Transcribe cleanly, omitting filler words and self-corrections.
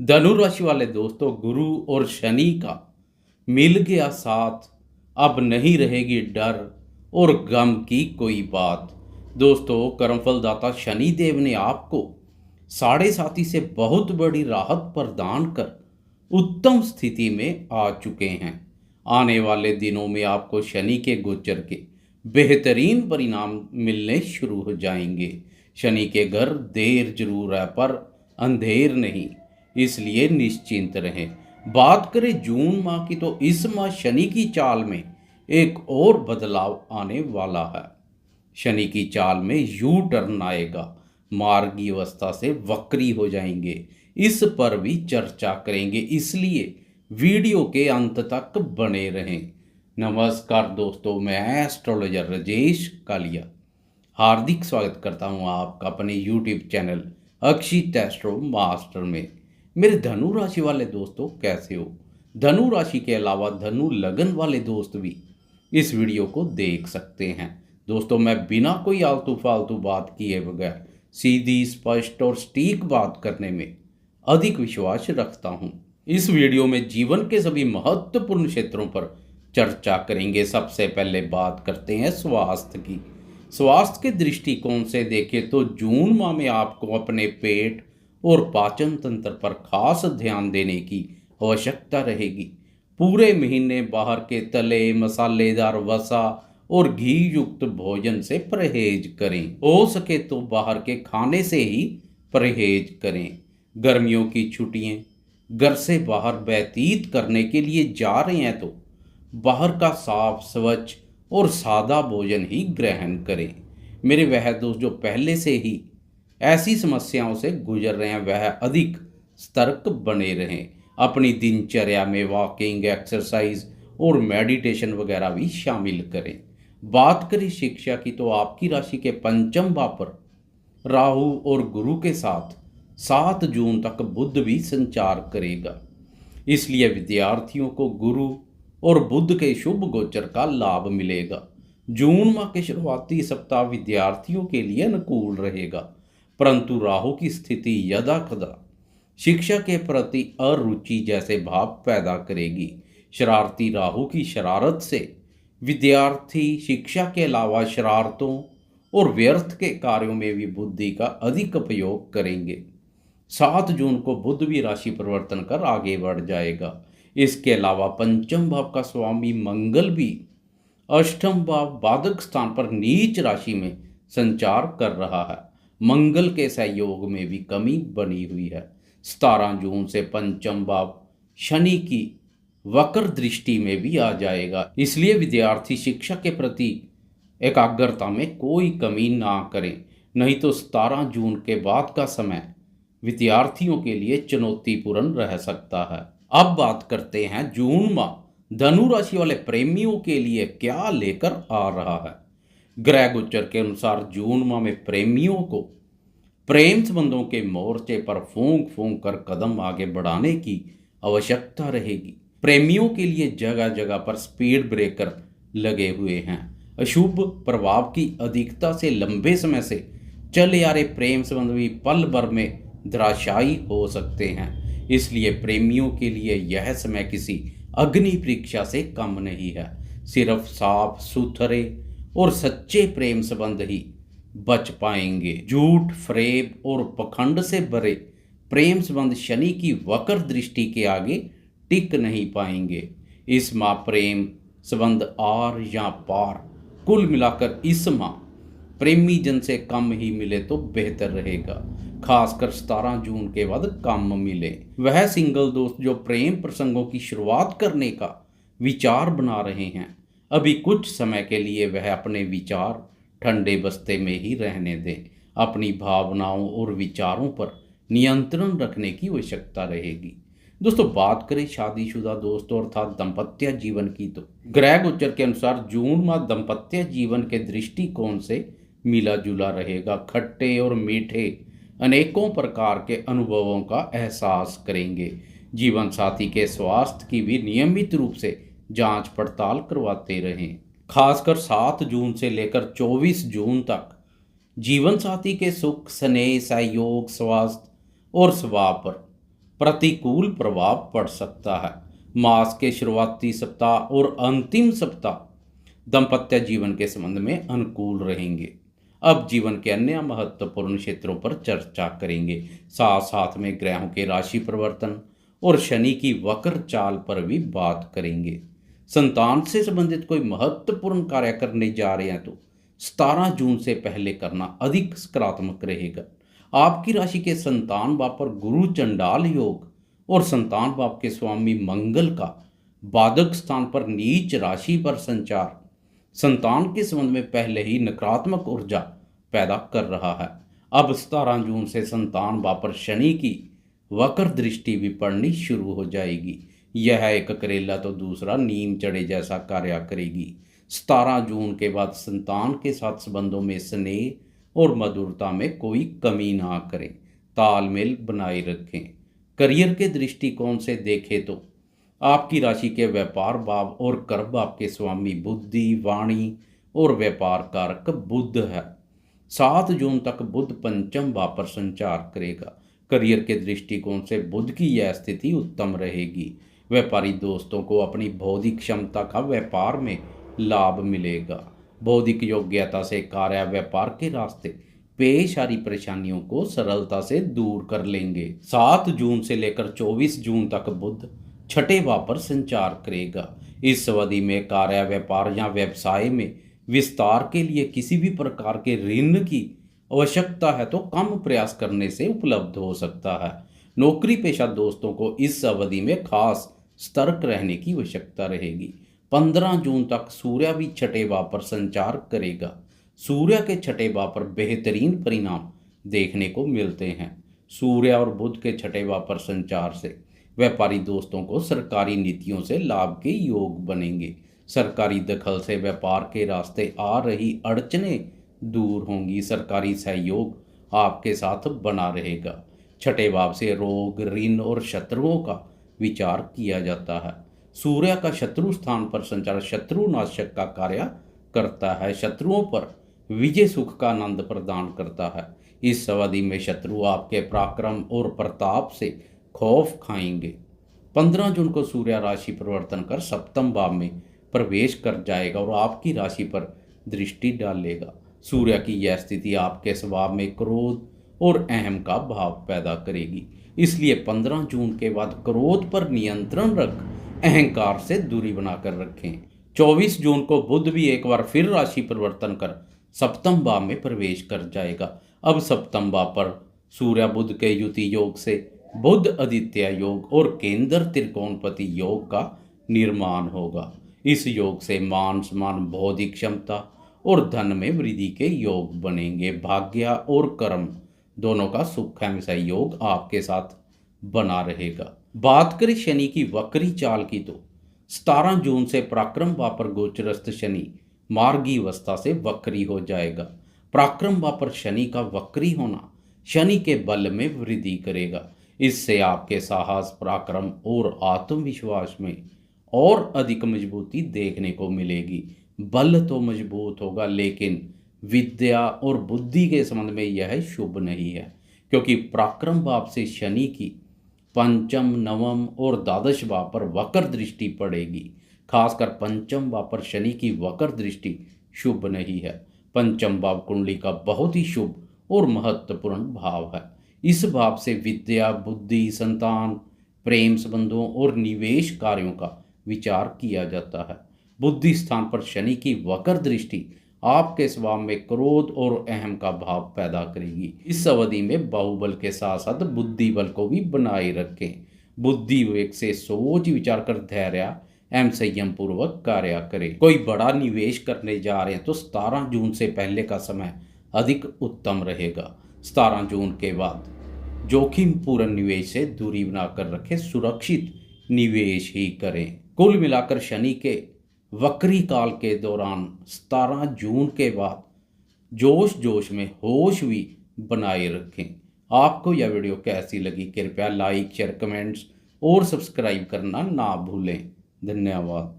धनु राशि वाले दोस्तों, गुरु और शनि का मिल गया साथ। अब नहीं रहेगी डर और गम की कोई बात। दोस्तों, कर्मफल दाता शनि देव ने आपको साढ़े साथी से बहुत बड़ी राहत प्रदान कर उत्तम स्थिति में आ चुके हैं। आने वाले दिनों में आपको शनि के गोचर के बेहतरीन परिणाम मिलने शुरू हो जाएंगे। शनि के घर देर जरूर है पर अंधेर नहीं, इसलिए निश्चिंत रहें। बात करें जून माह की, तो इस माह शनि की चाल में एक और बदलाव आने वाला है। शनि की चाल में यू टर्न आएगा, मार्गी अवस्था से वक्री हो जाएंगे। इस पर भी चर्चा करेंगे, इसलिए वीडियो के अंत तक बने रहें। नमस्कार दोस्तों, मैं एस्ट्रोलॉजर राजेश कालिया हार्दिक स्वागत करता हूं आपका अपने यूट्यूब चैनल अक्षित एस्ट्रो मास्टर में। मेरे धनु राशि वाले दोस्तों, कैसे हो? धनु राशि के अलावा धनु लगन वाले दोस्त भी इस वीडियो को देख सकते हैं। दोस्तों, मैं बिना कोई आलतू फालतू बात किए बगैर सीधी, स्पष्ट और सटीक बात करने में अधिक विश्वास रखता हूं। इस वीडियो में जीवन के सभी महत्वपूर्ण क्षेत्रों पर चर्चा करेंगे। सबसे पहले बात करते हैं स्वास्थ्य की। स्वास्थ्य के दृष्टिकोण से देखें तो जून माह में आपको अपने पेट और पाचन तंत्र पर खास ध्यान देने की आवश्यकता रहेगी। पूरे महीने बाहर के तले, मसालेदार, वसा और घी युक्त भोजन से परहेज करें। हो सके तो बाहर के खाने से ही परहेज करें। गर्मियों की छुट्टियां घर से बाहर व्यतीत करने के लिए जा रहे हैं तो बाहर का साफ, स्वच्छ और सादा भोजन ही ग्रहण करें। मेरे वह दोस्त जो पहले से ही ऐसी समस्याओं से गुजर रहे हैं, वह अधिक सतर्क बने रहें। अपनी दिनचर्या में वॉकिंग, एक्सरसाइज और मेडिटेशन वगैरह भी शामिल करें। बात करें शिक्षा की, तो आपकी राशि के पंचम भाव पर राहु और गुरु के साथ 7 जून तक बुध भी संचार करेगा। इसलिए विद्यार्थियों को गुरु और बुध के शुभ गोचर का लाभ मिलेगा। जून माह के शुरुआती सप्ताह विद्यार्थियों के लिए अनुकूल रहेगा, परंतु राहु की स्थिति यदा कदा शिक्षा के प्रति अरुचि जैसे भाव पैदा करेगी। शरारती राहु की शरारत से विद्यार्थी शिक्षा के अलावा शरारतों और व्यर्थ के कार्यों में भी बुद्धि का अधिक उपयोग करेंगे। 7 जून को बुध भी राशि परिवर्तन कर आगे बढ़ जाएगा। इसके अलावा पंचम भाव का स्वामी मंगल भी अष्टम भाव बाधक स्थान पर नीच राशि में संचार कर रहा है। मंगल के सहयोग में भी कमी बनी हुई है। 17 जून से पंचम भाव शनि की वक्र दृष्टि में भी आ जाएगा। इसलिए विद्यार्थी शिक्षा के प्रति एकाग्रता में कोई कमी ना करें, नहीं तो 17 जून के बाद का समय विद्यार्थियों के लिए चुनौतीपूर्ण रह सकता है। अब बात करते हैं जून माह धनु राशि वाले प्रेमियों के लिए क्या लेकर आ रहा है। ग्रह गोचर के अनुसार जून माह में प्रेमियों को प्रेम संबंधों के मोर्चे पर फूंक फूंक कर कदम आगे बढ़ाने की आवश्यकता रहेगी। प्रेमियों के लिए जगह जगह पर स्पीड ब्रेकर लगे हुए हैं। अशुभ प्रभाव की अधिकता से लंबे समय से चले आ रहे प्रेम संबंध भी पल भर में धराशायी हो सकते हैं। इसलिए प्रेमियों के लिए यह समय किसी अग्नि परीक्षा से कम नहीं है। सिर्फ साफ सुथरे और सच्चे प्रेम संबंध ही बच पाएंगे। झूठ, फरेब और पखंड से भरे प्रेम संबंध शनि की वक्र दृष्टि के आगे टिक नहीं पाएंगे। इस माह प्रेम संबंध आर या पार, कुल मिलाकर इस माह प्रेमी जन से कम ही मिले तो बेहतर रहेगा। खासकर 17 जून के बाद कम मिले। वह सिंगल दोस्त जो प्रेम प्रसंगों की शुरुआत करने का विचार बना रहे हैं, अभी कुछ समय के लिए वह अपने विचार ठंडे बस्ते में ही रहने दें। अपनी भावनाओं और विचारों पर नियंत्रण रखने की आवश्यकता रहेगी। दोस्तों, बात करें शादीशुदा दोस्तों अर्थात दाम्पत्य जीवन की, तो ग्रह गोचर के अनुसार जून माह दाम्पत्य जीवन के दृष्टिकोण से मिला जुला रहेगा। खट्टे और मीठे अनेकों प्रकार के अनुभवों का एहसास करेंगे। जीवन साथी के स्वास्थ्य की भी नियमित रूप से जांच पड़ताल करवाते रहें। खासकर 7 जून से लेकर 24 जून तक जीवन साथी के सुख, स्नेह, सहयोग, स्वास्थ्य और स्वभाव पर प्रतिकूल प्रभाव पड़ सकता है। मास के शुरुआती सप्ताह और अंतिम सप्ताह दाम्पत्य जीवन के संबंध में अनुकूल रहेंगे। अब जीवन के अन्य महत्वपूर्ण क्षेत्रों पर चर्चा करेंगे। साथ साथ में ग्रहों के राशि परिवर्तन और शनि की वक्र चाल पर भी बात करेंगे। संतान से संबंधित कोई महत्वपूर्ण कार्य करने जा रहे हैं तो 17 जून से पहले करना अधिक सकारात्मक रहेगा। आपकी राशि के संतान भाव पर गुरु चंडाल योग और संतान भाव के स्वामी मंगल का बाधक स्थान पर नीच राशि पर संचार संतान के संबंध में पहले ही नकारात्मक ऊर्जा पैदा कर रहा है। अब 17 जून से संतान भाव पर शनि की वक्र दृष्टि भी पड़नी शुरू हो जाएगी। यह एक करेला तो दूसरा नीम चढ़े जैसा कार्य करेगी। 17 जून के बाद संतान के साथ संबंधों में स्नेह और मधुरता में कोई कमी ना करें, तालमेल बनाए रखें। करियर के दृष्टिकोण से देखें तो आपकी राशि के व्यापार भाव और कर्म भाव के स्वामी बुद्धि, वाणी और व्यापार कारक बुध है। 7 जून तक बुध पंचम भाव पर संचार करेगा। करियर के दृष्टिकोण से बुध की यह स्थिति उत्तम रहेगी। व्यापारी दोस्तों को अपनी बौद्धिक क्षमता का व्यापार में लाभ मिलेगा। बौद्धिक योग्यता से कार्य व्यापार के रास्ते पेश आ रही परेशानियों को सरलता से दूर कर लेंगे। 7 जून से लेकर 24 जून तक बुध छठे भाव पर संचार करेगा। इस अवधि में कार्य व्यापार या व्यवसाय में विस्तार के लिए किसी भी प्रकार के ऋण की आवश्यकता है तो कम प्रयास करने से उपलब्ध हो सकता है। नौकरी पेशा दोस्तों को इस अवधि में खास सतर्क रहने की आवश्यकता रहेगी। 15 जून तक सूर्य भी छठे भाव पर संचार करेगा। सूर्य के छठे भाव पर बेहतरीन परिणाम देखने को मिलते हैं। सूर्य और बुध के छठे भाव पर संचार से व्यापारी दोस्तों को सरकारी नीतियों से लाभ के योग बनेंगे। सरकारी दखल से व्यापार के रास्ते आ रही अड़चनें दूर होंगी। सरकारी सहयोग आपके साथ बना रहेगा। छठे भाव से रोग, ऋण और शत्रुओं का विचार किया जाता है। सूर्य का शत्रु स्थान पर संचार शत्रुनाशक का कार्य करता है। शत्रुओं पर विजय सुख का आनंद प्रदान करता है। इस अवधि में शत्रु आपके पराक्रम और प्रताप से खौफ खाएंगे। 15 जून को सूर्य राशि परिवर्तन कर सप्तम भाव में प्रवेश कर जाएगा और आपकी राशि पर दृष्टि डालेगा। सूर्य की यह स्थिति आपके स्वभाव में क्रोध और अहम का भाव पैदा करेगी। इसलिए 15 जून के बाद क्रोध पर नियंत्रण रख अहंकार से दूरी बनाकर रखें। 24 जून को बुध भी एक बार फिर राशि परिवर्तन कर सप्तम भाव में प्रवेश कर जाएगा। अब सप्तम भाव पर सूर्य बुध के युति योग से बुध आदित्य योग और केंद्र त्रिकोणपति योग का निर्माण होगा। इस योग से मान सम्मान, बौद्धिक क्षमता और धन में वृद्धि के योग बनेंगे। भाग्य और कर्म दोनों का सुखमय सहयोग आपके साथ बना रहेगा। बात करें शनि की वक्री चाल की तो 17 जून से पराक्रम भाव पर गोचरस्थ शनि मार्गी अवस्था से वक्री हो जाएगा। पराक्रम भाव पर शनि का वक्री होना शनि के बल में वृद्धि करेगा। इससे आपके साहस, पराक्रम और आत्मविश्वास में और अधिक मजबूती देखने को मिलेगी। बल तो मजबूत होगा लेकिन विद्या और बुद्धि के संबंध में यह शुभ नहीं है, क्योंकि पराक्रम भाव से शनि की पंचम, नवम और द्वादश भाव पर वक्र दृष्टि पड़ेगी। खासकर पंचम भाव पर शनि की वक्र दृष्टि शुभ नहीं है। पंचम भाव कुंडली का बहुत ही शुभ और महत्वपूर्ण भाव है। इस भाव से विद्या, बुद्धि, संतान, प्रेम संबंधों और निवेश कार्यों का विचार किया जाता है। बुद्धि स्थान पर शनि की वक्र दृष्टि आपके स्वभाव में क्रोध और अहम का भाव पैदा करेगी। इस अवधि में बाहुबल के साथ साथ बुद्धि बल को भी बनाए रखें। बुद्धि विवेक से सोच विचार कर धैर्य एवं संयम पूर्वक कार्य करें। कोई बड़ा निवेश करने जा रहे हैं तो 17 जून से पहले का समय अधिक उत्तम रहेगा। 17 जून के बाद जोखिम पूर्ण निवेश से दूरी बनाकर रखें, सुरक्षित निवेश ही करें। कुल मिलाकर शनि के वक्री काल के दौरान 17 जून के बाद जोश में होश भी बनाए रखें। आपको यह वीडियो कैसी लगी कृपया लाइक, शेयर, कमेंट्स और सब्सक्राइब करना ना भूलें। धन्यवाद।